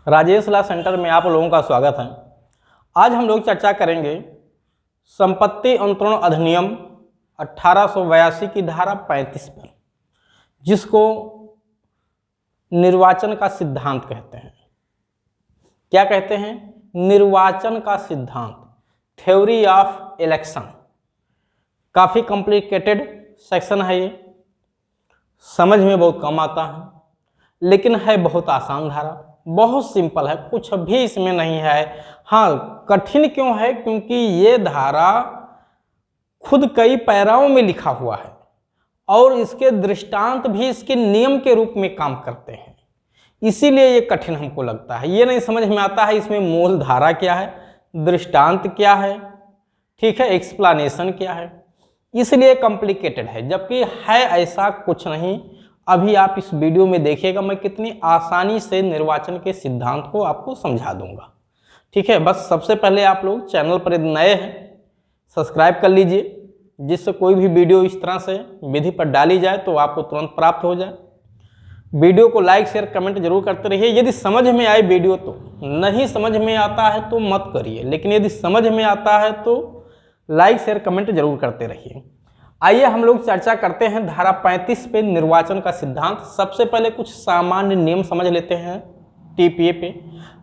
Rajesh law centre में आप लोगों का स्वागत है। आज हम लोग चर्चा करेंगे संपत्ति अंतरण अधिनियम 1882 की धारा 35 पर, जिसको निर्वाचन का सिद्धांत कहते हैं। क्या कहते हैं? निर्वाचन का सिद्धांत, थ्योरी ऑफ इलेक्शन। काफ़ी कॉम्प्लिकेटेड सेक्शन है ये, समझ में बहुत कम आता है, लेकिन है बहुत आसान धारा, बहुत सिंपल है, कुछ भी इसमें नहीं है। हाँ, कठिन क्यों है? क्योंकि ये धारा खुद कई पैराओं में लिखा हुआ है और इसके दृष्टांत भी इसके नियम के रूप में काम करते हैं, इसीलिए ये कठिन हमको लगता है। ये नहीं समझ में आता है इसमें मूल धारा क्या है, दृष्टांत क्या है, ठीक है, एक्सप्लेनेशन क्या है, इसलिए कॉम्प्लिकेटेड है। जबकि है ऐसा कुछ नहीं। अभी आप इस वीडियो में देखिएगा मैं कितनी आसानी से निर्वाचन के सिद्धांत को आपको समझा दूंगा। ठीक है, बस सबसे पहले आप लोग चैनल पर नए हैं, सब्सक्राइब कर लीजिए, जिससे कोई भी वीडियो इस तरह से विधि पर डाली जाए तो आपको तुरंत प्राप्त हो जाए। वीडियो को लाइक शेयर कमेंट जरूर करते रहिए। यदि समझ में आए वीडियो तो, नहीं समझ में आता है तो मत करिए, लेकिन यदि समझ में आता है तो लाइक शेयर कमेंट जरूर करते रहिए। आइए हम लोग चर्चा करते हैं धारा 35 पे, निर्वाचन का सिद्धांत। सबसे पहले कुछ सामान्य नियम समझ लेते हैं टीपीए पे।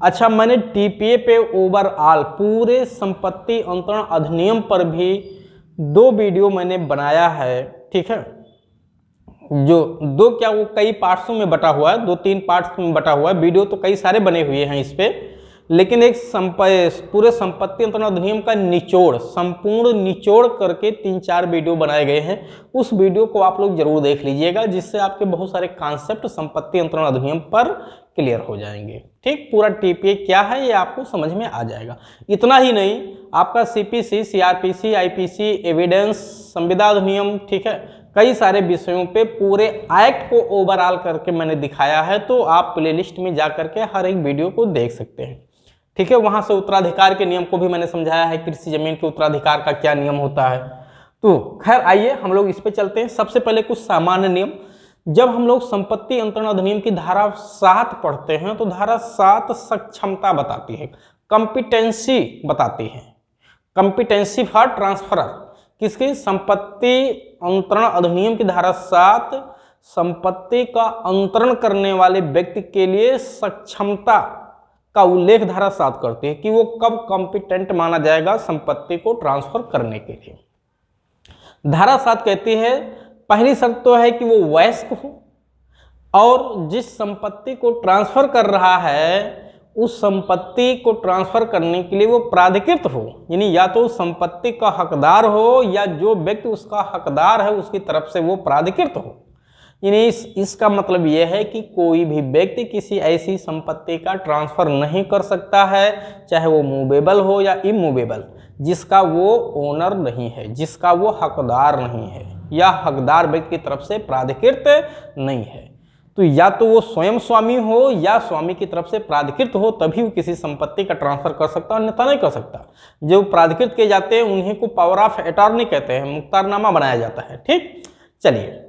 अच्छा, मैंने टीपीए पे ओवरऑल पूरे संपत्ति अंतरण अधिनियम पर भी 2 वीडियो मैंने बनाया है। ठीक है, जो दो क्या वो कई पार्ट्सों में बटा हुआ है, 2-3 पार्ट्स में बटा हुआ है। वीडियो तो कई सारे बने हुए हैं इस पे, लेकिन एक पूरे संपत्ति अंतरण अधिनियम का निचोड़, संपूर्ण निचोड़ करके 3-4 वीडियो बनाए गए हैं। उस वीडियो को आप लोग जरूर देख लीजिएगा, जिससे आपके बहुत सारे कॉन्सेप्ट संपत्ति अंतरण अधिनियम पर क्लियर हो जाएंगे। ठीक, पूरा टीपीए क्या है ये आपको समझ में आ जाएगा। इतना ही नहीं, आपका सीपीसी, सीआरपीसी, आईपीसी, एविडेंस, संविदा अधिनियम, ठीक है, कई सारे विषयों पे पूरे एक्ट को ओवरऑल करके मैंने दिखाया है, तो आप प्लेलिस्ट में जा करके हर एक वीडियो को देख सकते हैं। ठीक है, वहां से उत्तराधिकार के नियम को भी मैंने समझाया है, कृषि जमीन के उत्तराधिकार का क्या नियम होता है। तो खैर आइए हम लोग इस पे चलते हैं। सबसे पहले कुछ सामान्य नियम। जब हम लोग संपत्ति अंतरण अधिनियम की धारा 7 पढ़ते हैं तो धारा 7 सक्षमता बताती है, कॉम्पिटेंसी बताती है, कॉम्पिटेंसी फॉर ट्रांसफरर। किसकी? संपत्ति अंतरण अधिनियम की धारा 7 संपत्ति का अंतरण करने वाले व्यक्ति के लिए सक्षमता का उल्लेख धारा 7 करती है कि वो कब कॉम्पिटेंट माना जाएगा संपत्ति को ट्रांसफर करने के लिए। धारा 7 कहती है पहली शर्त तो है कि वो वयस्क हो और जिस संपत्ति को ट्रांसफर कर रहा है उस संपत्ति को ट्रांसफर करने के लिए वो प्राधिकृत हो, यानी या तो संपत्ति का हकदार हो या जो व्यक्ति उसका हकदार है उसकी तरफ से वो प्राधिकृत हो। यानी इसका मतलब यह है कि कोई भी व्यक्ति किसी ऐसी संपत्ति का ट्रांसफर नहीं कर सकता है, चाहे वो मूवेबल हो या इमूवेबल, जिसका वो ओनर नहीं है, जिसका वो हकदार नहीं है या हकदार व्यक्ति की तरफ से प्राधिकृत नहीं है। तो या तो वो स्वयं स्वामी हो या स्वामी की तरफ से प्राधिकृत हो, तभी वो किसी संपत्ति का ट्रांसफर कर सकता है, अन्यथा नहीं कर सकता। जो प्राधिकृत किए जाते हैं उन्हीं को पावर ऑफ अटॉर्नी कहते हैं, मुख्तारनामा बनाया जाता है। ठीक, चलिए,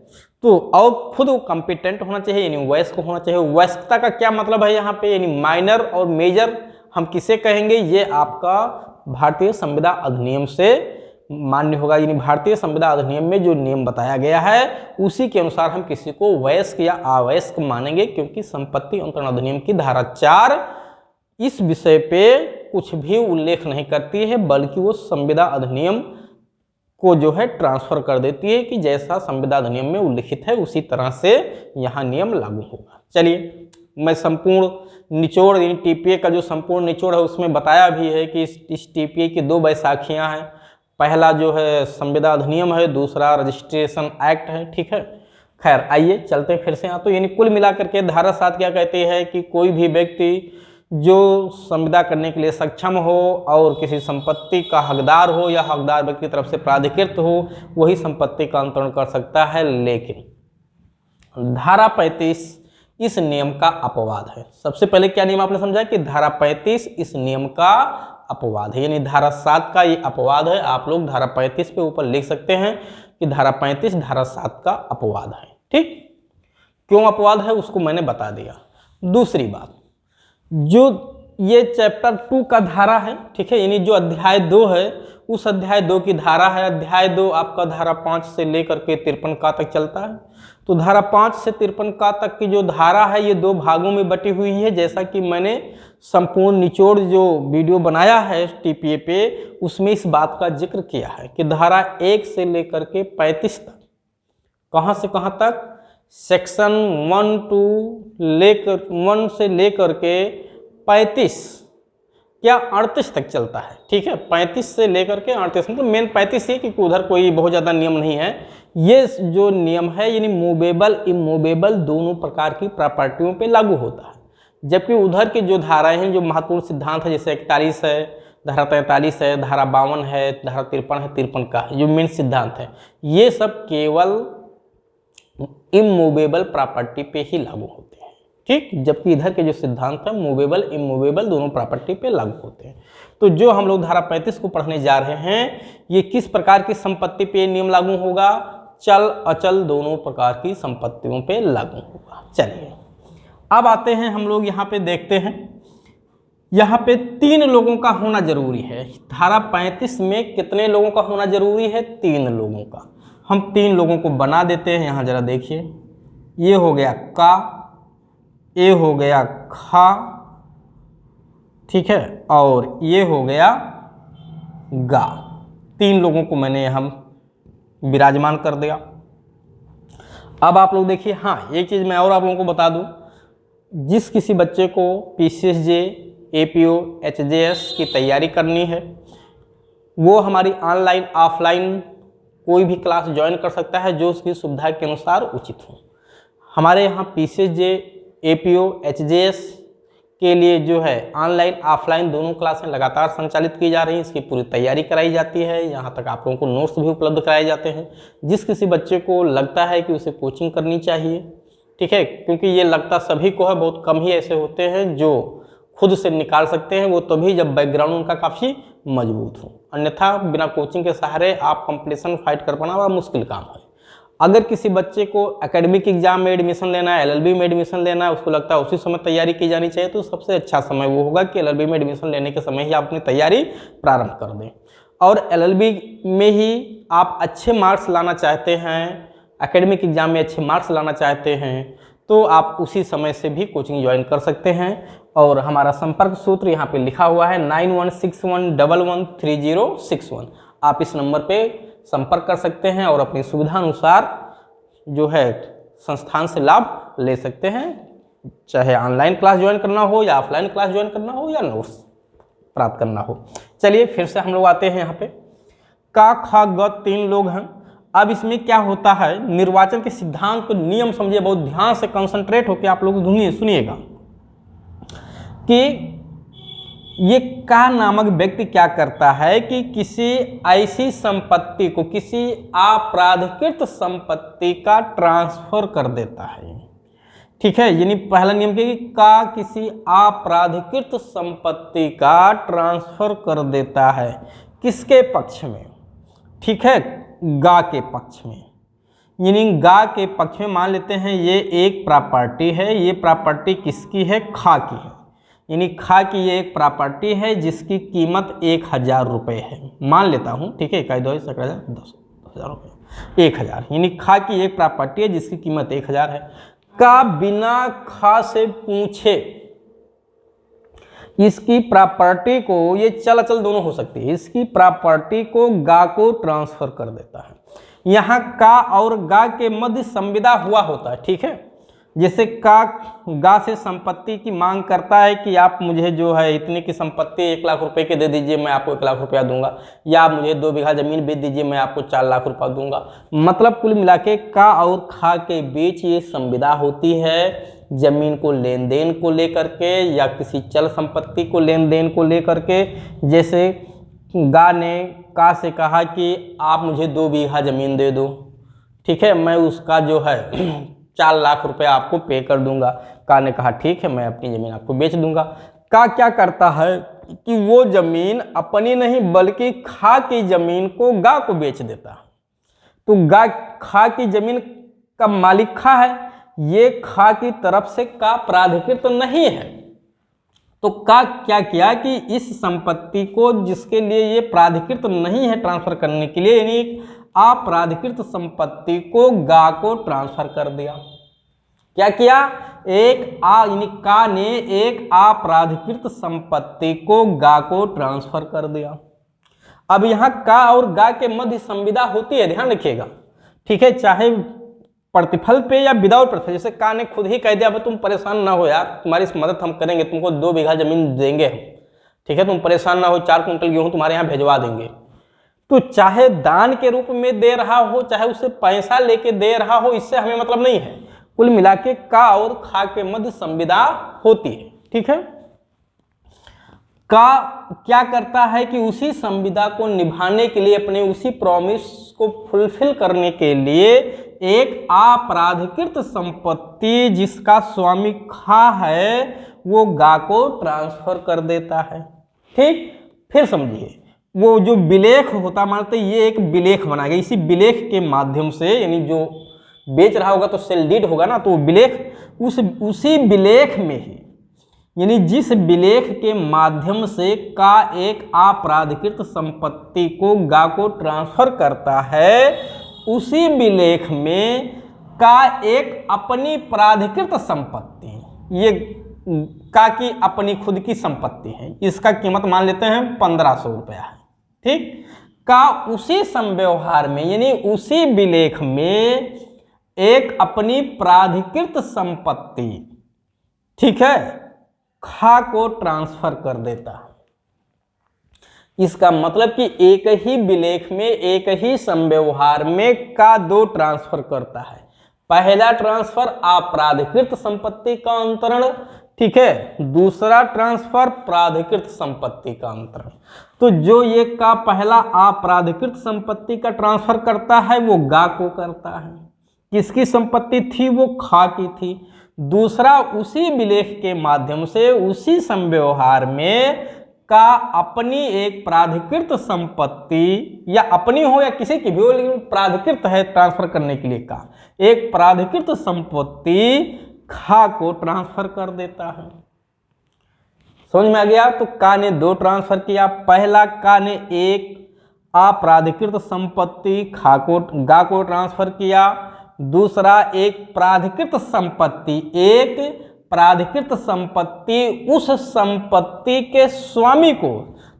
तो और खुद वो कॉम्पिटेंट होना चाहिए, यानी वयस्क होना चाहिए। वयस्कता का क्या मतलब है यहाँ पे? यानी माइनर और मेजर हम किसे कहेंगे? ये आपका भारतीय संविदा अधिनियम से मान्य होगा, यानी भारतीय संविदा अधिनियम में जो नियम बताया गया है उसी के अनुसार हम किसी को वयस्क या अवयस्क मानेंगे, क्योंकि संपत्ति अंतरण अधिनियम की धारा 4 इस विषय पे कुछ भी उल्लेख नहीं करती है, बल्कि वो संविदा अधिनियम को जो है ट्रांसफर कर देती है कि जैसा संविदा अधिनियम में उल्लिखित है उसी तरह से यहाँ नियम लागू होगा। चलिए, मैं संपूर्ण निचोड़, यानी टीपीए का जो संपूर्ण निचोड़ है उसमें बताया भी है कि इस टीपीए की 2 बैसाखियाँ हैं। पहला जो है संविदा अधिनियम है, दूसरा रजिस्ट्रेशन एक्ट है। ठीक है, खैर आइए चलते हैं फिर से यहाँ। तो यानी कुल मिलाकर के धारा 7 क्या कहती है कि कोई भी व्यक्ति जो संविदा करने के लिए सक्षम हो और किसी संपत्ति का हकदार हो या हकदार व्यक्ति की तरफ से प्राधिकृत हो, वही संपत्ति का अंतरण कर सकता है। लेकिन धारा 35 इस नियम का अपवाद है। सबसे पहले क्या नियम आपने समझा कि धारा 35 इस नियम का अपवाद है, यानी धारा 7 का ये अपवाद है। आप लोग धारा 35 पे ऊपर लिख सकते हैं कि धारा 35 धारा 7 का अपवाद है। ठीक, क्यों अपवाद है उसको मैंने बता दिया। दूसरी बात, जो ये चैप्टर 2 का धारा है, ठीक है, यानी जो अध्याय 2 है उस अध्याय 2 की धारा है। अध्याय 2 आपका धारा 5 से लेकर के 53 का तक चलता है। तो धारा 5 से 53 का तक की जो धारा है ये 2 भागों में बटी हुई है। जैसा कि मैंने संपूर्ण निचोड़ जो वीडियो बनाया है टीपीए पे, उसमें इस बात का जिक्र किया है कि धारा 1 से लेकर के 35 तक, कहाँ से कहाँ तक, सेक्शन 1 से लेकर के 35 क्या 38 तक चलता है, ठीक है। 35 से लेकर के 38, मतलब मेन 35 है क्योंकि उधर कोई बहुत ज़्यादा नियम नहीं है। ये जो नियम है यानी मूवेबल इमूवेबल दोनों प्रकार की प्रॉपर्टियों पे लागू होता है। जबकि उधर की जो धाराएं हैं, जो महत्वपूर्ण सिद्धांत है, जैसे 41 है, धारा 43 है, धारा 52 है, धारा 53 है, 53 का जो मेन सिद्धांत है, ये सब केवल इमूवेबल प्रॉपर्टी पे ही लागू होते हैं, ठीक। जबकि इधर के जो सिद्धांत है मूवेबल इमूवेबल दोनों प्रॉपर्टी पे लागू होते हैं। तो जो हम लोग धारा 35 को पढ़ने जा रहे हैं, ये किस प्रकार की संपत्ति पे नियम लागू होगा, चल अचल दोनों प्रकार की संपत्तियों पे लागू होगा। चलिए अब आते हैं हम लोग यहाँ पे देखते हैं, यहाँ पे 3 लोगों का होना जरूरी है। धारा 35 में कितने लोगों का होना जरूरी है, 3 लोगों का। हम 3 लोगों को बना देते हैं। यहाँ जरा देखिए, ये हो गया का, ये हो गया खा, ठीक है, और ये हो गया गा। 3 लोगों को मैंने यहाँ विराजमान कर दिया। अब आप लोग देखिए, हाँ एक चीज़ मैं और आप लोगों को बता दूं, जिस किसी बच्चे को पीसीएसजे, एपीओ, एचजेएस की तैयारी करनी है, वो हमारी ऑनलाइन ऑफलाइन कोई भी क्लास ज्वाइन कर सकता है जो उसकी सुविधा के अनुसार उचित हो। हमारे यहाँ पीसीएसजे, एपीओ, एचजेएस के लिए जो है ऑनलाइन ऑफलाइन दोनों क्लासें लगातार संचालित की जा रही हैं। इसकी पूरी तैयारी कराई जाती है। यहाँ तक आप लोगों को नोट्स भी उपलब्ध कराए जाते हैं। जिस किसी बच्चे को लगता है कि उसे कोचिंग करनी चाहिए, ठीक है, क्योंकि ये लगता सभी को है, बहुत कम ही ऐसे होते हैं जो खुद से निकाल सकते हैं, वो तभी जब बैकग्राउंड उनका काफ़ी मजबूत हो। अन्यथा बिना कोचिंग के सहारे आप कंपटीशन फाइट कर पाना बड़ा मुश्किल काम है। अगर किसी बच्चे को एकेडमिक एग्जाम में एडमिशन लेना है, एलएलबी में एडमिशन लेना है, उसको लगता है उसी समय तैयारी की जानी चाहिए, तो सबसे अच्छा समय वो होगा कि एलएलबी में एडमिशन लेने के समय ही आप अपनी तैयारी प्रारंभ कर दें। और एलएलबी में ही आप अच्छे मार्क्स लाना चाहते हैं, एकेडमिक एग्जाम में अच्छे मार्क्स लाना चाहते हैं, तो आप उसी समय से भी कोचिंग ज्वाइन कर सकते हैं। और हमारा संपर्क सूत्र यहाँ पे लिखा हुआ है 9161113061। आप इस नंबर पे संपर्क कर सकते हैं और अपनी सुविधा अनुसार जो है संस्थान से लाभ ले सकते हैं, चाहे ऑनलाइन क्लास ज्वाइन करना हो या ऑफलाइन क्लास ज्वाइन करना हो या नोट्स प्राप्त करना हो। चलिए फिर से हम लोग आते हैं यहाँ पे, का खा ग 3 लोग हैं। अब इसमें क्या होता है, निर्वाचन के सिद्धांत को नियम समझिए, बहुत ध्यान से कंसंट्रेट होकर आप लोग सुनिएगा कि ये का नामक व्यक्ति क्या करता है कि किसी ऐसी संपत्ति को, किसी आपराधिकृत संपत्ति का ट्रांसफर कर देता है, ठीक है। यानी पहला नियम क्या कि का किसी आपराधिकृत संपत्ति का ट्रांसफर कर देता है, किसके पक्ष में, ठीक है, गा के पक्ष में। यानी गा के पक्ष में मान लेते हैं ये एक प्रॉपर्टी है, ये प्रॉपर्टी किसकी है, खा की है। यानी खा की ये एक प्रॉपर्टी है जिसकी कीमत 1000 रुपये है, मान लेता हूँ, ठीक है, 1 2 10,000 रुपये, 1000। यानी खा की एक प्रॉपर्टी है जिसकी कीमत 1000 है। का बिना खा से पूछे इसकी प्रॉपर्टी को, ये चल अचल दोनों हो सकती है, इसकी प्रॉपर्टी को गा को ट्रांसफर कर देता है। यहाँ का और गा के मध्य संविदा हुआ होता है, ठीक है। जैसे का गा से संपत्ति की मांग करता है कि आप मुझे जो है इतने की संपत्ति 1 लाख रुपए के दे दीजिए, मैं आपको 1 लाख रुपया दूंगा, या आप मुझे 2 बीघा जमीन बेच दीजिए, मैं आपको 4 लाख रुपया दूंगा। मतलब कुल मिला के का और खा के बीच ये संविदा होती है, जमीन को लेन देन को लेकर के या किसी चल संपत्ति को लेन देन को लेकर के। जैसे गा ने का से कहा कि आप मुझे 2 बीघा जमीन दे दो, ठीक है, मैं उसका जो है 4 लाख रुपए आपको पे कर दूंगा। का ने कहा ठीक है, मैं अपनी ज़मीन आपको बेच दूंगा। का क्या करता है कि वो ज़मीन अपनी नहीं बल्कि खा की ज़मीन को गा को बेच देता है। तो गा खा की ज़मीन का मालिक खा है, ये खा की तरफ से का प्राधिकृत नहीं है, तो का क्या किया कि इस संपत्ति को जिसके लिए ये प्राधिकृत नहीं है ट्रांसफर करने के लिए, यानी अपराधिकृत संपत्ति को गा को ट्रांसफर कर दिया। क्या किया? यानी का ने एक अपराधिकृत संपत्ति को गा को ट्रांसफर कर दिया। अब यहाँ का और गा के मध्य संविदा होती है, ध्यान रखिएगा, ठीक है, चाहे प्रतिफल पे या विदाउट प्रतिफल। जैसे का ने खुद ही कह दिया भाई तुम परेशान ना हो यार, तुम्हारी इस मदद हम करेंगे, तुमको 2 बीघा जमीन देंगे हम, ठीक है, तुम परेशान ना हो, 4 कुंटल गेहूं तुम्हारे यहाँ भेजवा देंगे। तो चाहे दान के रूप में दे रहा हो, चाहे उससे पैसा लेके दे रहा हो, इससे हमें मतलब नहीं है। कुल मिला के का और खा के मध्य संविदा होती है, ठीक है। का क्या करता है कि उसी संविदा को निभाने के लिए, अपने उसी प्रॉमिस को फुलफिल करने के लिए एक अपराधिकृत संपत्ति जिसका स्वामी खा है वो गा को ट्रांसफर कर देता है। ठीक, फिर समझिए, वो जो विलेख होता, मानते ये एक विलेख बनाएगा, इसी विलेख के माध्यम से, यानी जो बेच रहा होगा तो सेल डीड होगा ना, तो विलेख उसी विलेख में ही, यानी जिस विलेख के माध्यम से का एक अपराधिकृत संपत्ति को गा को ट्रांसफर करता है, उसी विलेख में का एक अपनी प्राधिकृत संपत्ति, ये का की अपनी खुद की संपत्ति है, इसका कीमत मान लेते हैं 1500 रुपया है। ठीक, का उसी संव्यवहार में, यानी उसी विलेख में एक अपनी प्राधिकृत संपत्ति, ठीक है, खा को ट्रांसफर कर देता है। इसका मतलब कि एक ही विलेख में, एक ही संव्यवहार में का 2 ट्रांसफर करता है। पहला ट्रांसफर अपराधिकृत संपत्ति का अंतरण, ठीक है, दूसरा ट्रांसफर प्राधिकृत संपत्ति का अंतरण। तो जो ये का पहला अपराधिकृत संपत्ति का ट्रांसफर करता है वो गा को करता है। किसकी संपत्ति थी? वो खा की थी। दूसरा उसी विलेख के माध्यम से, उसी संव्यवहार में का अपनी एक प्राधिकृत संपत्ति, या अपनी हो या किसी की भी हो, लेकिन प्राधिकृत है ट्रांसफर करने के लिए, का एक प्राधिकृत संपत्ति खा को ट्रांसफर कर देता है। समझ में आ गया? तो का ने 2 ट्रांसफर किया। पहला, का ने एक अपराधिकृत संपत्ति गा को ट्रांसफर किया। दूसरा, एक प्राधिकृत संपत्ति, एक प्राधिकृत संपत्ति उस संपत्ति के स्वामी को,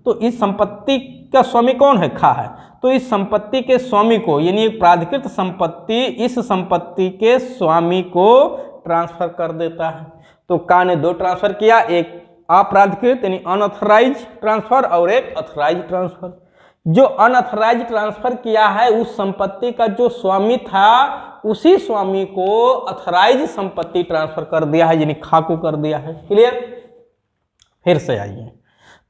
तो इस संपत्ति का स्वामी कौन है? खा है। तो इस संपत्ति के स्वामी को, यानी प्राधिकृत संपत्ति इस संपत्ति के स्वामी को ट्रांसफर कर देता है। तो का ने 2 ट्रांसफर किया, एक अप्राधिकृत यानी अनऑथराइज ट्रांसफर और एक ऑथराइज ट्रांसफर। जो अनऑथराइज ट्रांसफर किया है, उस संपत्ति का जो स्वामी था उसी स्वामी को ऑथराइज संपत्ति ट्रांसफर कर दिया है, यानी खा को कर दिया है। क्लियर? फिर से आइए,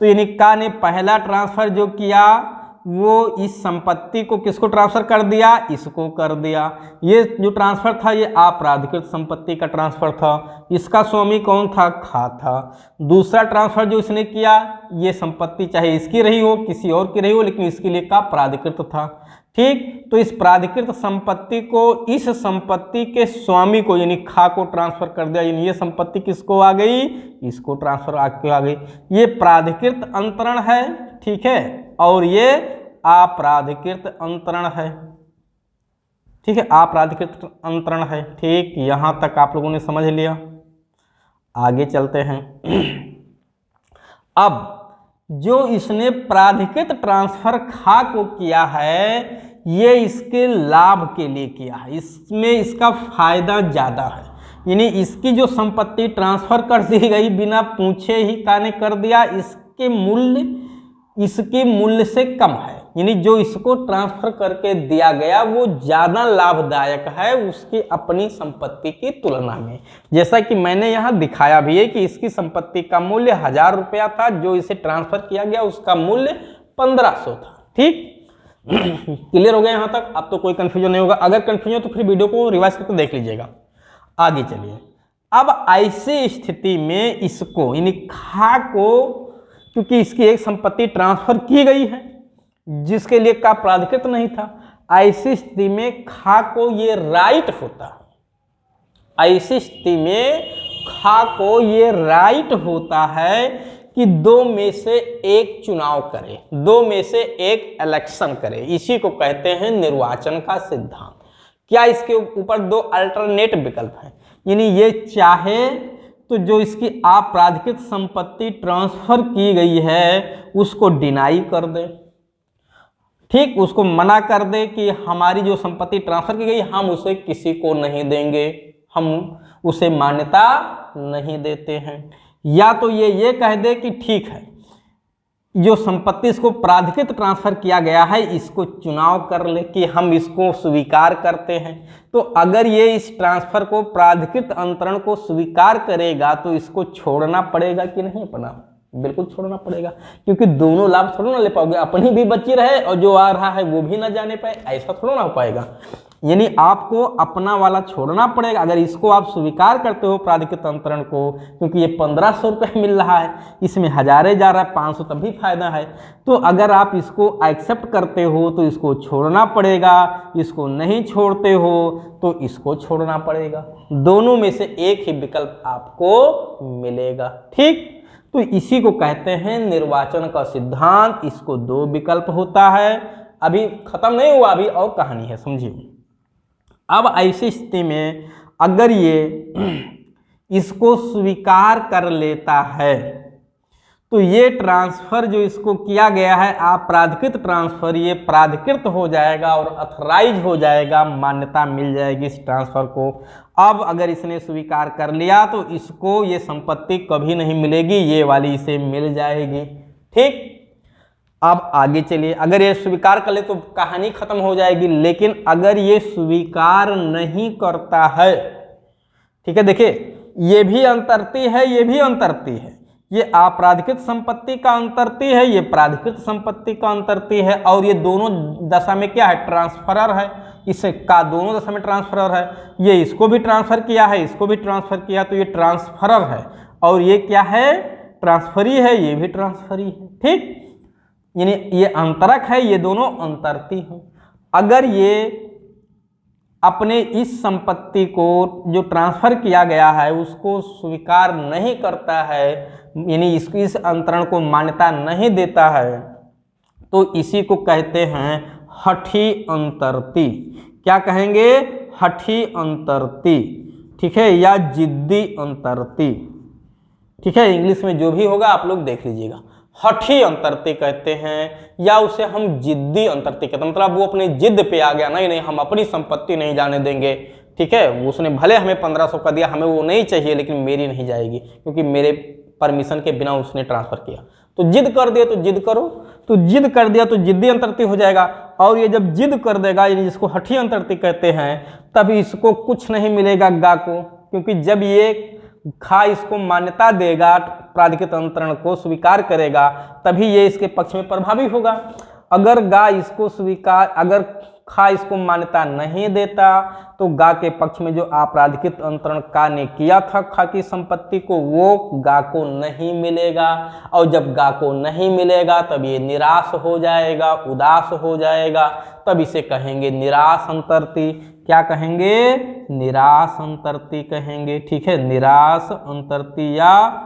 तो यानी का ने पहला ट्रांसफर जो किया वो इस संपत्ति को किसको ट्रांसफर कर दिया? इसको कर दिया। ये जो ट्रांसफर था ये अपराधिकृत संपत्ति का ट्रांसफर था, इसका स्वामी कौन था? खा था। दूसरा ट्रांसफर जो इसने किया, ये संपत्ति चाहे इसकी रही हो किसी और की रही हो, लेकिन इसके लिए का प्राधिकृत था। ठीक, तो इस प्राधिकृत संपत्ति को इस संपत्ति के स्वामी को, यानी खा को ट्रांसफर कर दिया, यानी ये संपत्ति किसको आ गई? इसको ट्रांसफर आके आ गई। ये प्राधिकृत अंतरण है, ठीक है, और ये अपराधिकृत अंतरण है। ठीक है, अपराधिकृत अंतरण है। ठीक, यहां तक आप लोगों ने समझ लिया। आगे चलते हैं। अब जो इसने प्राधिकृत ट्रांसफर खा को किया है, ये इसके लाभ के लिए किया है, इसमें इसका फायदा ज़्यादा है। यानी इसकी जो संपत्ति ट्रांसफर कर दी गई बिना पूछे ही का ने कर दिया, इसके मूल्य से कम है, यानी जो इसको ट्रांसफर करके दिया गया वो ज़्यादा लाभदायक है उसकी अपनी संपत्ति की तुलना में। जैसा कि मैंने यहाँ दिखाया भी है कि इसकी संपत्ति का मूल्य 1000 रुपया था, जो इसे ट्रांसफर किया गया उसका मूल्य 1500 था। ठीक, क्लियर हो गया यहाँ तक? अब तो कोई कंफ्यूजन नहीं होगा। अगर कंफ्यूजन तो फिर वीडियो को रिवाइज करके देख लीजिएगा। आगे चलिए। अब ऐसी स्थिति में इसको, यानी खा को, क्योंकि इसकी एक संपत्ति ट्रांसफर की गई है जिसके लिए का प्राधिकृत नहीं था, ऐसी स्थिति में खा को ये राइट होता है, ऐसी स्थिति में खा को ये राइट होता है कि दो में से एक चुनाव करे, दो में से एक इलेक्शन करे, इसी को कहते हैं निर्वाचन का सिद्धांत। क्या इसके ऊपर दो अल्टरनेट विकल्प है, यानी ये चाहे तो जो इसकी आपराधिक संपत्ति ट्रांसफर की गई है उसको डिनाई कर दे, ठीक, उसको मना कर दे कि हमारी जो संपत्ति ट्रांसफर की गई हम उसे किसी को नहीं देंगे, हम उसे मान्यता नहीं देते हैं। या तो ये कह दे कि ठीक है, जो संपत्ति इसको प्राधिकृत ट्रांसफर किया गया है इसको चुनाव कर ले कि हम इसको स्वीकार करते हैं। तो अगर ये इस ट्रांसफर को प्राधिकृत अंतरण को स्वीकार करेगा तो इसको छोड़ना पड़ेगा कि नहीं अपना, बिल्कुल छोड़ना पड़ेगा, क्योंकि दोनों लाभ थोड़ा ना ले पाओगे, अपनी भी बची रहे और जो आ रहा है वो भी ना जाने पाए, ऐसा थोड़ा ना हो पाएगा। यानी आपको अपना वाला छोड़ना पड़ेगा अगर इसको आप स्वीकार करते हो प्राधिकृत अंतरण को, क्योंकि ये 1500 रुपये मिल रहा है, इसमें हजारे जा रहा है, 500 तब भी फायदा है। तो अगर आप इसको एक्सेप्ट करते हो तो इसको छोड़ना पड़ेगा, इसको नहीं छोड़ते हो तो इसको छोड़ना पड़ेगा, दोनों में से एक ही विकल्प आपको मिलेगा, ठीक। तो इसी को कहते हैं निर्वाचन का सिद्धांत, इसको दो विकल्प होता है। अभी खत्म नहीं हुआ, अभी और कहानी है, समझिए। अब ऐसी स्थिति में अगर ये इसको स्वीकार कर लेता है तो ये ट्रांसफर जो इसको किया गया है आपराधिकृत ट्रांसफर, ये प्राधिकृत हो जाएगा और अथराइज हो जाएगा, मान्यता मिल जाएगी इस ट्रांसफर को। अब अगर इसने स्वीकार कर लिया तो इसको ये संपत्ति कभी नहीं मिलेगी, ये वाली इसे मिल जाएगी, ठीक। अब आगे चलिए, अगर ये स्वीकार कर ले तो कहानी खत्म हो जाएगी, लेकिन अगर ये स्वीकार नहीं करता है, ठीक है, देखिए ये भी अंतर्ती है, ये भी अंतर्ती है, ये आपराधिकृत संपत्ति का अंतर्ती है, ये प्राधिकृत संपत्ति का अंतर्ती है, और ये दोनों दशा में क्या है, ट्रांसफरर है, इसका दोनों दशा में ट्रांसफरर है, ये इसको भी ट्रांसफर किया है, इसको भी ट्रांसफर किया, तो ये ट्रांसफरर है, और ये क्या है, ट्रांसफरी है, ये भी ट्रांसफरी है, ठीक। यानी ये अंतरक है, ये दोनों अंतर्ती हैं। अगर ये अपने इस संपत्ति को जो ट्रांसफर किया गया है उसको स्वीकार नहीं करता है, यानी इस अंतरण को मान्यता नहीं देता है, तो इसी को कहते हैं हठी अंतर्ती। क्या कहेंगे, हठी अंतर्ती, ठीक है, या जिद्दी अंतर्ती, ठीक है, इंग्लिश में जो भी होगा आप लोग देख लीजिएगा। हठी अंतर्ती कहते हैं या उसे हम जिद्दी अंतर्ती कहते हैं, मतलब वो अपनी जिद पे आ गया, नहीं हम अपनी संपत्ति नहीं जाने देंगे, ठीक है, उसने भले हमें 1500 का दिया, हमें वो नहीं चाहिए, लेकिन मेरी नहीं जाएगी क्योंकि मेरे परमिशन के बिना उसने ट्रांसफर किया। तो जिद कर दिया तो जिद करो, तो जिद कर दिया तो जिद्दी अंतर्ती हो जाएगा। और ये जब जिद कर देगा, यानी जिसको हठी अंतर्ती कहते हैं, तब इसको कुछ नहीं मिलेगा गा को, क्योंकि जब ये खा इसको मान्यता देगा, प्राधिकृत अंतरण को स्वीकार करेगा, तभी ये इसके पक्ष में प्रभावी होगा। अगर गा इसको स्वीकार, अगर खा इसको मान्यता नहीं देता तो गा के पक्ष में जो आपराधिकृत अंतरण का ने किया था खा की संपत्ति को, वो गा को नहीं मिलेगा, और जब गा को नहीं मिलेगा तब ये निराश हो जाएगा, उदास हो जाएगा, तब इसे कहेंगे निराश अंतर्ती। क्या कहेंगे, निराश अंतर्ती कहेंगे, ठीक है, निराश अंतर्ती या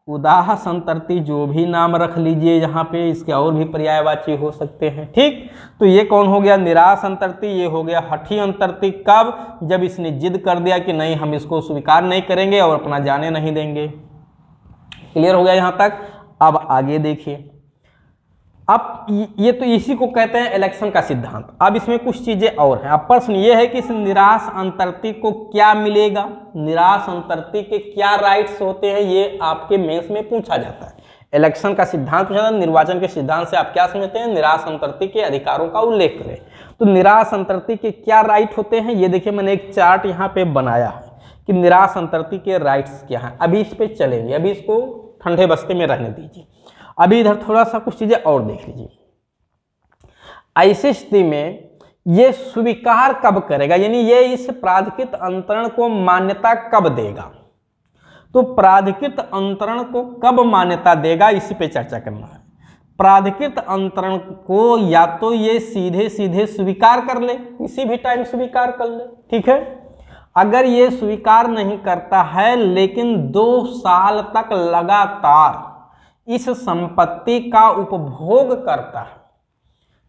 उदास अंतर्ती, जो भी नाम रख लीजिए यहाँ पे, इसके और भी पर्यायवाची हो सकते हैं, ठीक। तो ये कौन हो गया, निराश अंतर्ती, ये हो गया हठी अंतर्ती। कब, जब इसने जिद कर दिया कि नहीं हम इसको स्वीकार नहीं करेंगे और अपना जाने नहीं देंगे। क्लियर हो गया यहाँ तक। अब आगे देखिए, अब ये तो इसी को कहते हैं इलेक्शन का सिद्धांत। अब इसमें कुछ चीजें और हैं। अब प्रश्न ये है कि इस निराश अंतर्ती को क्या मिलेगा, निराश अंतर्ती के क्या राइट्स होते हैं, ये आपके मेंस में पूछा जाता है। इलेक्शन का सिद्धांत पूछा जाता है, निर्वाचन के सिद्धांत से आप क्या समझते हैं, निराश अंतर्ती के अधिकारों का उल्लेख करें। तो निराश अंतर्ती के क्या राइट होते हैं, ये देखिए मैंने एक चार्ट यहाँ पे बनाया है कि निराश अंतर्ती के राइट्स क्या हैं। अभी इस पे चलेंगे, अभी इसको ठंडे बस्ते में रहने दीजिए, अभी इधर थोड़ा सा कुछ चीजें और देख लीजिए। ऐसी स्थिति में ये स्वीकार कब करेगा, यानी ये इस प्राधिकृत अंतरण को मान्यता कब देगा, तो प्राधिकृत अंतरण को कब मान्यता देगा, इसी पे चर्चा करना है। प्राधिकृत अंतरण को या तो ये सीधे सीधे स्वीकार कर ले, किसी भी टाइम स्वीकार कर ले, ठीक है। अगर ये स्वीकार नहीं करता है लेकिन 2 साल तक लगातार इस संपत्ति का उपभोग करता है,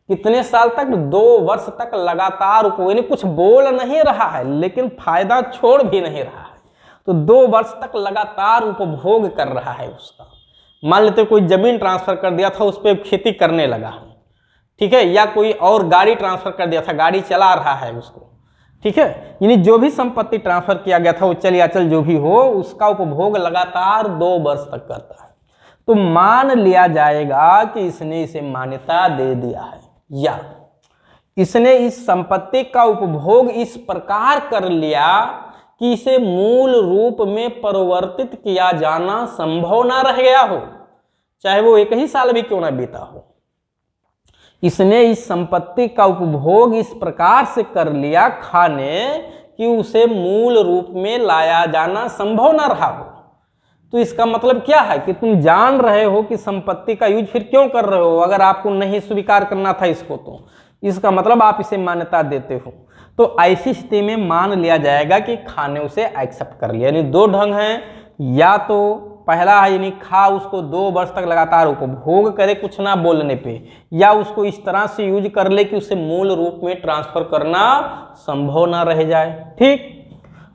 कितने साल तक? 2 वर्ष तक लगातार उपभोग, यानी कुछ बोल नहीं रहा है लेकिन फायदा छोड़ भी नहीं रहा है, तो 2 वर्ष तक लगातार उपभोग कर रहा है उसका। मान लेते कोई जमीन ट्रांसफर कर दिया था, उस पर खेती करने लगा है, ठीक है, या कोई और गाड़ी ट्रांसफर कर दिया था, गाड़ी चला रहा है उसको, ठीक है, यानी जो भी संपत्ति ट्रांसफर किया गया था वो चल या चल जो भी हो, उसका उपभोग लगातार 2 वर्ष तक करता है, तो मान लिया जाएगा कि इसने इसे मान्यता दे दिया है, या इसने इस संपत्ति का उपभोग इस प्रकार कर लिया कि इसे मूल रूप में परिवर्तित किया जाना संभव ना रह गया हो, चाहे वो 1 ही साल भी क्यों ना बीता हो। इसने इस संपत्ति का उपभोग इस प्रकार से कर लिया खाने कि उसे मूल रूप में लाया जाना संभव ना रहा हो। तो इसका मतलब क्या है कि तुम जान रहे हो कि संपत्ति का यूज फिर क्यों कर रहे हो, अगर आपको नहीं स्वीकार करना था इसको, तो इसका मतलब आप इसे मान्यता देते हो। तो ऐसी स्थिति में मान लिया जाएगा कि खा ने उसे एक्सेप्ट कर लिया। यानी 2 ढंग हैं, या तो पहला है यानी खा उसको 2 वर्ष तक लगातार उपभोग करे कुछ ना बोलने पे, या उसको इस तरह से यूज कर ले कि उसे मूल रूप में ट्रांसफर करना संभव ना रह जाए। ठीक,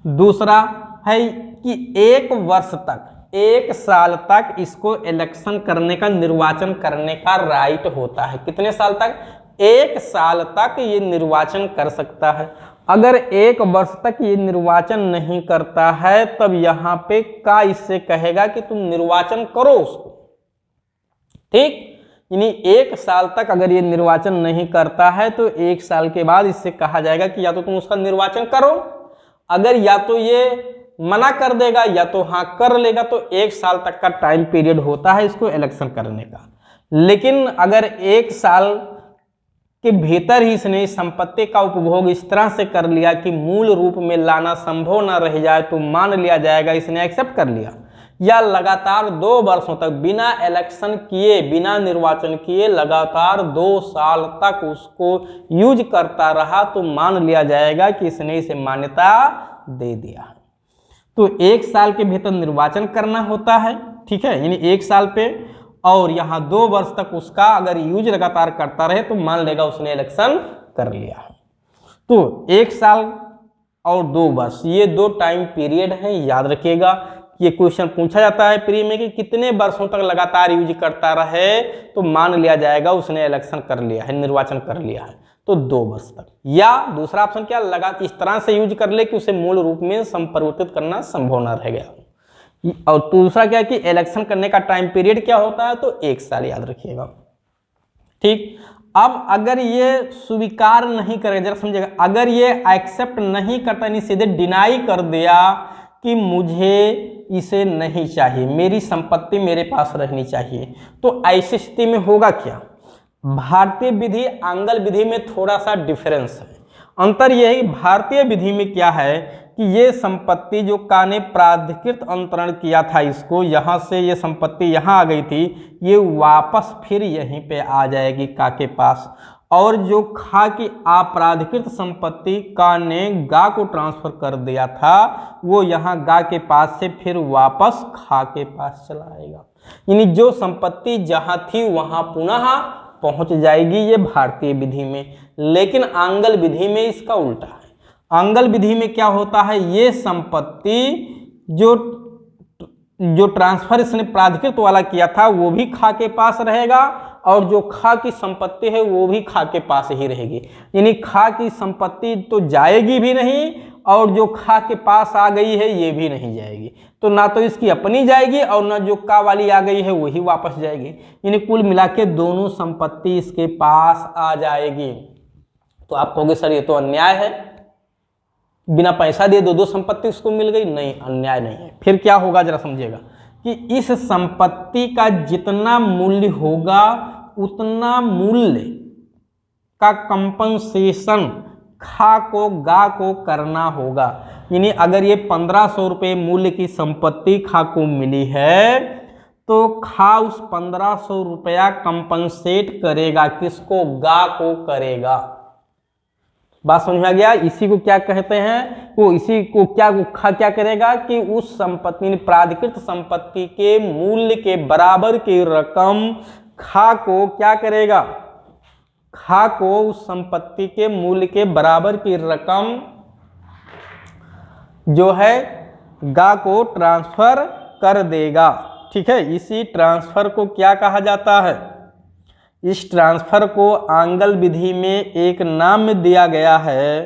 दूसरा है कि 1 वर्ष तक, 1 साल तक इसको इलेक्शन करने का, निर्वाचन करने का राइट होता है। कितने साल तक? 1 साल तक ये निर्वाचन कर सकता है। अगर 1 वर्ष तक ये निर्वाचन नहीं करता है तब यहाँ पे का इससे कहेगा कि तुम निर्वाचन करो उसको। ठीक, यानी 1 साल तक अगर ये निर्वाचन नहीं करता है तो 1 साल के बाद इससे कहा जाएगा कि या तो तुम उसका निर्वाचन करो, अगर या तो ये मना कर देगा या तो हाँ कर लेगा तो 1 साल तक का टाइम पीरियड होता है इसको इलेक्शन करने का। लेकिन अगर 1 साल के भीतर ही इसने इस संपत्ति का उपभोग इस तरह से कर लिया कि मूल रूप में लाना संभव न रह जाए तो मान लिया जाएगा इसने एक्सेप्ट कर लिया। या लगातार 2 वर्षों तक बिना इलेक्शन किए, बिना निर्वाचन किए लगातार 2 साल तक उसको यूज करता रहा तो मान लिया जाएगा कि इसने इसे मान्यता दे दिया। तो 1 साल के भीतर निर्वाचन करना होता है, ठीक है, यानी 1 साल पे, और यहाँ 2 वर्ष तक उसका अगर यूज लगातार करता रहे तो मान लेगा उसने इलेक्शन कर लिया है। तो 1 साल और 2 वर्ष ये 2 टाइम पीरियड हैं, याद रखिएगा। ये क्वेश्चन पूछा जाता है प्री में कि कितने वर्षों तक लगातार यूज करता रहे तो मान लिया जाएगा उसने इलेक्शन कर लिया है, निर्वाचन कर लिया है, तो 2 वर्ष तक। या दूसरा ऑप्शन क्या, लगा इस तरह से यूज कर ले कि उसे मूल रूप में संपरिवर्तित करना संभव न रह गया। और दूसरा क्या कि इलेक्शन करने का टाइम पीरियड क्या होता है, तो 1 साल, याद रखिएगा। ठीक, अब अगर ये स्वीकार नहीं करेगा, जरा समझिएगा, अगर ये एक्सेप्ट नहीं करता, यानी सीधे डिनाई कर दिया कि मुझे इसे नहीं चाहिए, मेरी संपत्ति मेरे पास रहनी चाहिए, तो ऐसी स्थिति में होगा क्या? भारतीय विधि आंगल विधि में थोड़ा सा डिफरेंस है। अंतर यही, भारतीय विधि में क्या है कि ये संपत्ति जो का ने प्राधिकृत अंतरण किया था इसको, यहाँ से ये संपत्ति यहाँ आ गई थी, ये वापस फिर यहीं पे आ जाएगी का के पास, और जो खा की अपराधिकृत संपत्ति का ने गा को ट्रांसफर कर दिया था वो यहाँ गा के पास से फिर वापस खा के पास चला आएगा। यानी जो संपत्ति जहाँ थी वहाँ पुनः पहुँच जाएगी, ये भारतीय विधि में। लेकिन आंगल विधि में इसका उल्टा है। आंगल विधि में क्या होता है, ये संपत्ति जो ट्रांसफर इसने प्राधिकृत वाला किया था वो भी खा के पास रहेगा, और जो खा की संपत्ति है वो भी खा के पास ही रहेगी। यानी खा की संपत्ति तो जाएगी भी नहीं, और जो खा के पास आ गई है ये भी नहीं जाएगी। तो ना तो इसकी अपनी जाएगी और ना जो का वाली आ गई है वही वापस जाएगी। यानी कुल मिला के दोनों संपत्ति इसके पास आ जाएगी। तो आप कहोगे सर ये तो अन्याय है, बिना पैसा दिए 2 संपत्ति उसको मिल गई। नहीं, अन्याय नहीं है। फिर क्या होगा जरा समझिएगा कि इस संपत्ति का जितना मूल्य होगा उतना मूल्य का कंपनसेशन खा को गा को करना होगा। यानी अगर ये 1500 रुपये मूल्य की संपत्ति खा को मिली है तो खा उस 1500 रुपया कंपनसेट करेगा, किसको? गा को करेगा। बात समझ में आ गया। इसी को क्या कहते हैं, वो इसी को क्या खा क्या करेगा कि उस संपत्ति प्राधिकृत संपत्ति के मूल्य के बराबर की रकम खा को क्या करेगा, खा को उस संपत्ति के मूल्य के बराबर की रकम जो है गा को ट्रांसफर कर देगा। ठीक है, इसी ट्रांसफर को क्या कहा जाता है, इस ट्रांसफर को आंगल विधि में एक नाम दिया गया है।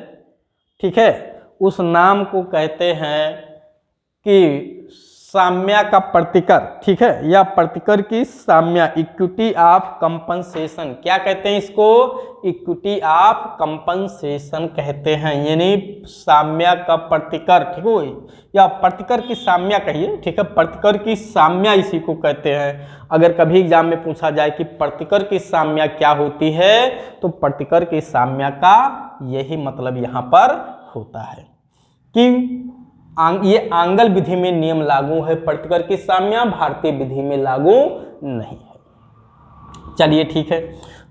ठीक है, उस नाम को कहते हैं कि साम्या का प्रतिकर। ठीक है, या प्रतिकर की साम्या, इक्विटी ऑफ कंपनसेशन। क्या कहते हैं इसको, इक्विटी ऑफ कंपनसेशन कहते हैं, यानी साम्या का प्रतिकर। ठीक है, या प्रतिकर की साम्या कहिए। ठीक है, प्रतिकर की साम्या इसी को कहते हैं। अगर कभी एग्जाम में पूछा जाए कि प्रतिकर की साम्या क्या होती है, तो प्रतिकर की साम्या का यही मतलब यहाँ पर होता है कि ये आंगल विधि में नियम लागू है, प्रतिकर की साम्या भारतीय विधि में लागू नहीं है। चलिए ठीक है,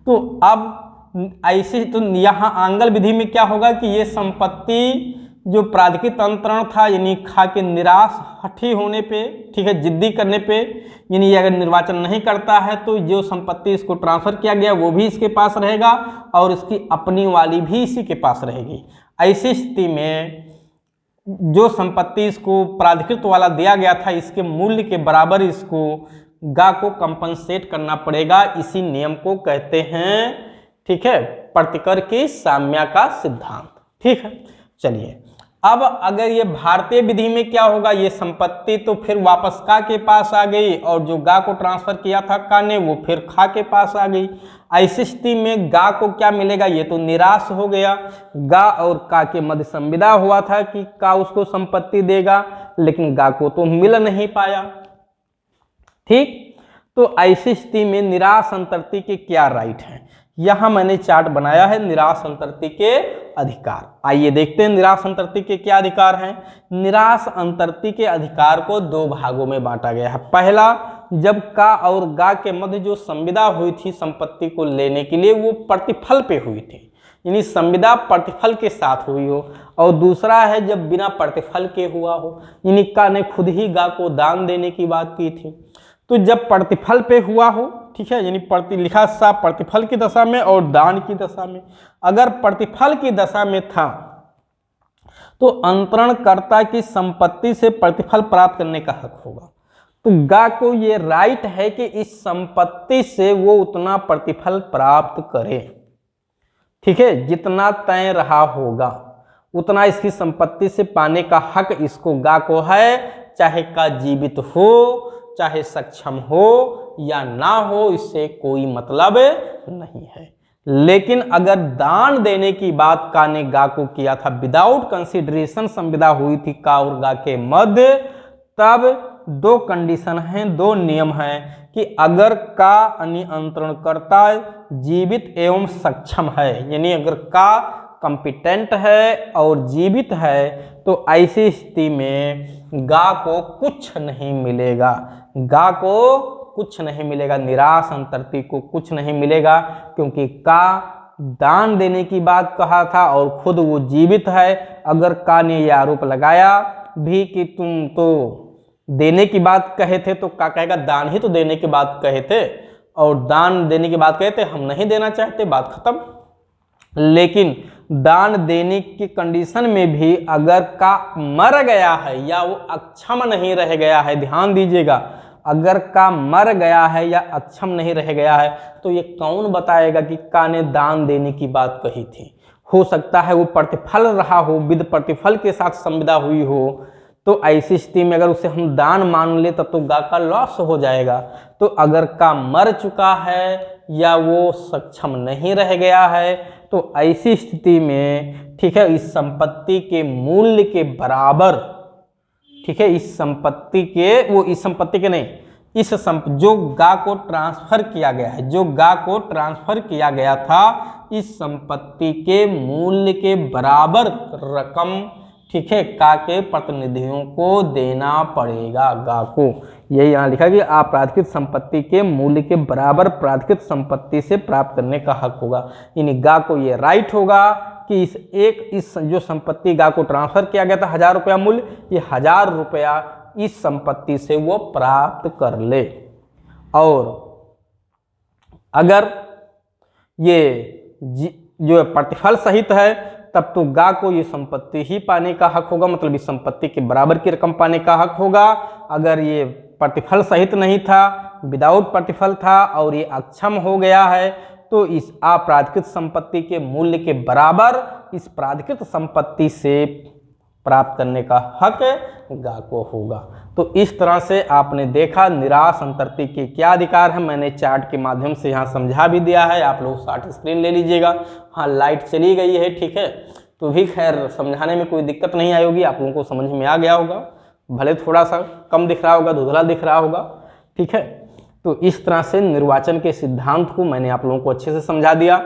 तो अब ऐसे तो यहाँ आंगल विधि में क्या होगा कि ये संपत्ति जो प्राधिकृत अंतरण था, यानी खा के निराश हठी होने पे, ठीक है, जिद्दी करने पे, यानी अगर निर्वाचन नहीं करता है तो जो संपत्ति इसको ट्रांसफर किया गया वो भी इसके पास रहेगा और इसकी अपनी वाली भी इसी के पास रहेगी। ऐसी स्थिति में जो संपत्ति इसको प्राधिकृत वाला दिया गया था, इसके मूल्य के बराबर इसको गा को कंपनसेट करना पड़ेगा। इसी नियम को कहते हैं, ठीक है, प्रतिकर की साम्या का सिद्धांत। ठीक है, चलिए अब अगर ये भारतीय विधि में क्या होगा, ये संपत्ति तो फिर वापस का के पास आ गई और जो गा को ट्रांसफर किया था का ने वो फिर खा के पास आ गई। ऐसी स्थिति में गा को क्या मिलेगा, ये तो निराश हो गया। गा और का के मध्य संविदा हुआ था कि का उसको संपत्ति देगा, लेकिन गा को तो मिल नहीं पाया। ठीक, तो ऐसी स्थिति में निराश अंतर्ती के क्या राइट हैं, यहां मैंने चार्ट बनाया है निराश अंतर्ती के अधिकार। आइए देखते हैं निराश अंतर्ती के क्या अधिकार हैं। निराश अंतर्ती के अधिकार को दो भागों में बांटा गया है। पहला, जब का और गा के मध्य जो संविदा हुई थी संपत्ति को लेने के लिए, वो प्रतिफल पे हुई थी, यानी संविदा प्रतिफल के साथ हुई हो। और दूसरा है जब बिना प्रतिफल के हुआ हो, यानी का ने खुद ही गा को दान देने की बात की थी। तो जब प्रतिफल पे हुआ हो, ठीक है, यानी लिखा सा प्रतिफल की दशा में और दान की दशा में। अगर प्रतिफल की दशा में था तो अंतरणकर्ता की संपत्ति से प्रतिफल प्राप्त करने का हक होगा। तो गा को ये राइट है कि इस संपत्ति से वो उतना प्रतिफल प्राप्त करे, ठीक है, जितना तय रहा होगा उतना इसकी संपत्ति से पाने का हक इसको गा को है, चाहे का जीवित हो, चाहे सक्षम हो या ना हो, इससे कोई मतलब नहीं है। लेकिन अगर दान देने की बात का ने गा को किया था, विदाउट कंसिडरेशन संविदा हुई थी का और गा के मध्य, तब दो कंडीशन हैं, दो नियम हैं कि अगर का अंतरणकर्ता जीवित एवं सक्षम है, यानी अगर का कॉम्पिटेंट है और जीवित है, तो ऐसी स्थिति में गा को कुछ नहीं मिलेगा, गा को कुछ नहीं मिलेगा, निराश अंतर्ती को कुछ नहीं मिलेगा, क्योंकि का दान देने की बात कहा था और खुद वो जीवित है। अगर का ने यह आरोप लगाया भी कि तुम तो देने की बात कहे थे, तो का कहेगा दान ही तो देने की बात कहे थे और दान देने की बात कहे थे, हम नहीं देना चाहते, बात खत्म। लेकिन दान देने की कंडीशन में भी अगर का मर गया है या वो अक्षम नहीं रह गया है, ध्यान दीजिएगा, अगर का मर गया है या अक्षम नहीं रह गया है, तो ये कौन बताएगा कि का ने दान देने की बात कही थी। हो सकता है वो प्रतिफल रहा हो, विद प्रतिफल के साथ संविदा हुई हो, तो ऐसी स्थिति में अगर उसे हम दान मान ले तब तो गा का लॉस हो जाएगा। तो अगर का मर चुका है या वो सक्षम नहीं रह गया है, तो ऐसी स्थिति में, ठीक है, इस संपत्ति के मूल्य के बराबर, ठीक है, इस संपत्ति के, वो इस संपत्ति के नहीं, इस जो गा को ट्रांसफर किया गया है, जो गा को ट्रांसफर किया गया था, इस संपत्ति के मूल्य के बराबर रकम, ठीक है, का के प्रतिनिधियों को देना पड़ेगा गा को। यही यहाँ लिखा कि अपराधिकृत संपत्ति के मूल्य के बराबर प्राधिकृत संपत्ति से प्राप्त करने का हक होगा, यानी गा को ये राइट होगा कि इस जो संपत्ति गा को ट्रांसफर किया गया था 1000 रुपया मूल्य, ये 1000 रुपया इस संपत्ति से वो प्राप्त कर ले। और अगर ये जो प्रतिफल सहित है तब तो गा को ये संपत्ति ही पाने का हक होगा, मतलब इस संपत्ति के बराबर की रकम पाने का हक होगा। अगर ये प्रतिफल सहित नहीं था, विदाउट प्रतिफल था और ये अक्षम हो गया है, तो इस अप्राधिकृत संपत्ति के मूल्य के बराबर इस प्राधिकृत संपत्ति से प्राप्त करने का हक गा को होगा। तो इस तरह से आपने देखा निराश अंतर्ती के क्या अधिकार है, मैंने चार्ट के माध्यम से यहाँ समझा भी दिया है, आप लोग शॉर्ट स्क्रीन ले लीजिएगा। हाँ, लाइट चली गई है, ठीक है, तो भी खैर समझाने में कोई दिक्कत नहीं आई होगी, आप लोगों को समझ में आ गया होगा, भले थोड़ा सा कम दिख रहा होगा, धुंधला दिख रहा होगा, ठीक है। तो इस तरह से निर्वाचन के सिद्धांत को मैंने आप लोगों को अच्छे से समझा दिया।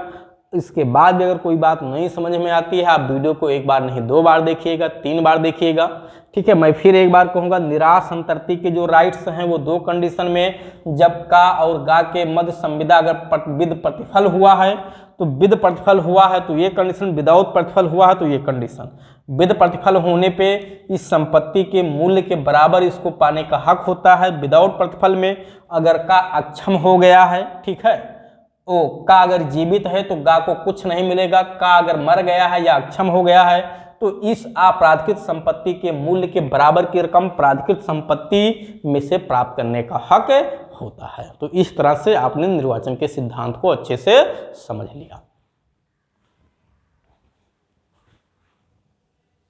इसके बाद भी अगर कोई बात नहीं समझ में आती है, आप वीडियो को एक बार नहीं 2 बार देखिएगा, 3 बार देखिएगा, ठीक है। मैं फिर एक बार कहूँगा, निराश अंतर्ती के जो राइट्स हैं वो 2 कंडीशन में, जब का और गा के मध्य संविदा अगर विद प्रतिफल हुआ है तो विद प्रतिफल हुआ है तो ये कंडीशन, विदाउट प्रतिफल हुआ है तो ये कंडीशन। विद प्रतिफल होने पे इस संपत्ति के मूल्य के बराबर इसको पाने का हक होता है। विदाउट प्रतिफल में अगर का अक्षम हो गया है, ठीक है, ओ का अगर जीवित है तो गा को कुछ नहीं मिलेगा, का अगर मर गया है या अक्षम हो गया है तो इस अप्राधिकृत संपत्ति के मूल्य के बराबर की रकम प्राधिकृत संपत्ति में से प्राप्त करने का हक होता है। तो इस तरह से आपने निर्वाचन के सिद्धांत को अच्छे से समझ लिया।